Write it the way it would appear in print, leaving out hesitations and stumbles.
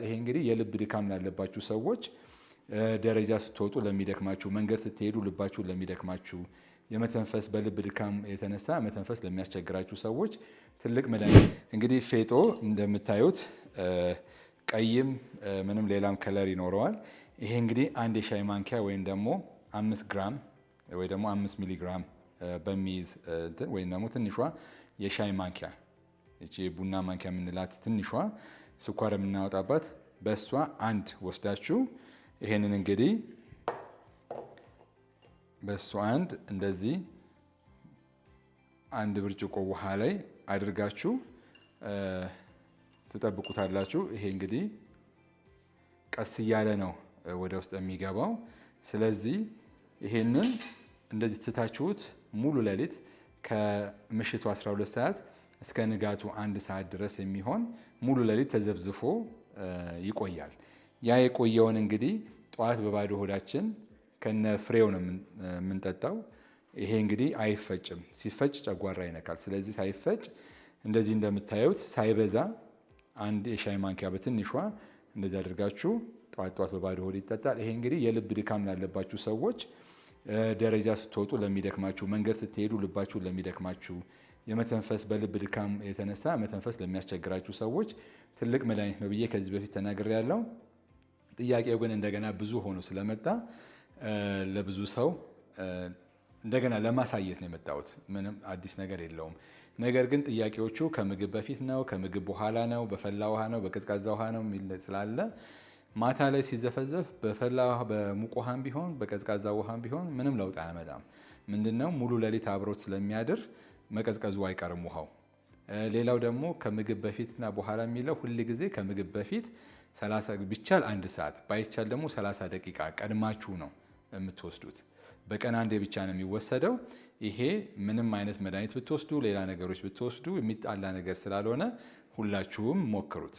ይሄ እንግዲህ የልብ ድካም ላለባችሁ ሰዎች፣ ደረጃ ስትወጡ ለሚደክማችሁ፣ መንገድ ስትሄዱ ልባችሁ ለሚደክማችሁ፣ የመተንፈስ በልብ ድካም የተነሳ መተንፈስ ለሚያስቸግራችሁ ሰዎች ትልቅ መድኃኒት። እንግዲህ ፌጦ እንደምታዩት ቀይም ምንም ሌላም ከለር ይኖረዋል። ይሄ እንግዲህ አንድ የሻይ ማንኪያ ወይም ደግሞ 5 ግራም ወይ ደግሞ 5 ሚሊ ግራም በሚይዝ ወይም ደግሞ ትንሿ የሻይ ማንኪያ እቺ ቡና ማንኪያ የምንላት ትንሿ ስኳር የምናወጣባት በሷ አንድ ወስዳችሁ ይሄንን እንግዲህ በሷ አንድ እንደዚህ አንድ ብርጭቆ ውሃ ላይ አድርጋችሁ ትጠብቁታላችሁ። ይሄ እንግዲህ ቀስ እያለ ነው ወደ ውስጥ የሚገባው። ስለዚህ ይሄንን እንደዚህ ትታችሁት ሙሉ ሌሊት ከምሽቱ 12 ሰዓት እስከ ንጋቱ 1 ሰዓት ድረስ የሚሆን ሙሉ ሌሊት ተዘፍዝፎ ይቆያል። ያ የቆየውን እንግዲህ ጠዋት በባዶ ሆዳችን ከነ ፍሬው ነው የምንጠጣው። ይሄ እንግዲህ አይፈጭም። ሲፈጭ ጨጓራ ይነካል። ስለዚህ ሳይፈጭ እንደዚህ እንደምታዩት ሳይበዛ አንድ የሻይ ማንኪያ በትንሿ እንደዚህ አድርጋችሁ ጠዋት ጠዋት በባዶ ሆድ ይጠጣል። ይሄ እንግዲህ የልብ ድካም ላለባችሁ ሰዎች፣ ደረጃ ስትወጡ ለሚደክማችሁ፣ መንገድ ስትሄዱ ልባችሁ ለሚደክማችሁ፣ የመተንፈስ በልብ ድካም የተነሳ መተንፈስ ለሚያስቸግራችሁ ሰዎች ትልቅ መድኃኒት ነው ብዬ ከዚህ በፊት ተናግሬያለሁ። ጥያቄው ግን እንደገና ብዙ ሆኖ ስለመጣ ለብዙ ሰው እንደገና ለማሳየት ነው የመጣሁት። ምንም አዲስ ነገር የለውም። ነገር ግን ጥያቄዎቹ ከምግብ በፊት ነው፣ ከምግብ በኋላ ነው፣ በፈላ ውሃ ነው፣ በቀዝቃዛ ውሃ ነው የሚል ስላለ ማታ ላይ ሲዘፈዘፍ በፈላ በሙቅ ውሃም ቢሆን በቀዝቃዛ ውሃም ቢሆን ምንም ለውጥ አያመጣም። ምንድነው ሙሉ ሌሊት አብሮት ስለሚያድር መቀዝቀዙ አይቀርም ውሃው። ሌላው ደግሞ ከምግብ በፊትና በኋላ የሚለው ሁል ጊዜ ከምግብ በፊት 30 ቢቻል 1 ሰዓት ባይቻል ደግሞ 30 ደቂቃ ቀድማችሁ ነው የምትወስዱት። በቀን አንዴ ብቻ ነው የሚወሰደው። ይሄ ምንም አይነት መድኃኒት ብትወስዱ ሌላ ነገሮች ብትወስዱ የሚጣላ ነገር ስላልሆነ ሁላችሁም ሞክሩት።